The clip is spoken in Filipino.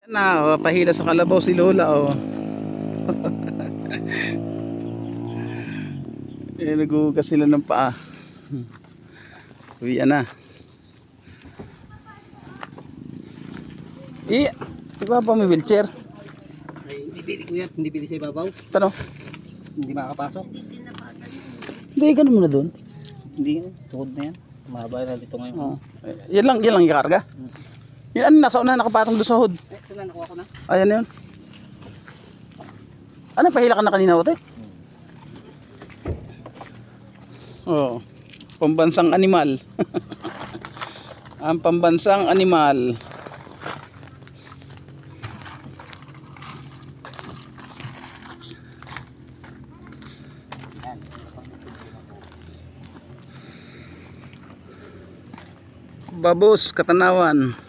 Na, oh, pahila sa kalabaw si Lola, oh. Nagugas sila ng paa. Uwi na. Iba pa may wheelchair. Ay, hindi pili ko yan, hindi pili sa ibabaw. Tano? Hindi makakapasok. Hindi, ganun mo na doon. Hindi, tukod na yan. Mahaba na dito ngayon. Oh. Yan lang ikarga. Yan, ano, nasa una, nakapatong doon sa hood. Ito na, nakuha ko na. Ayan na yun. Ano, pahila ka na kanina, ote? Oh, pambansang animal. Ang pambansang animal. Babos, Katanawan.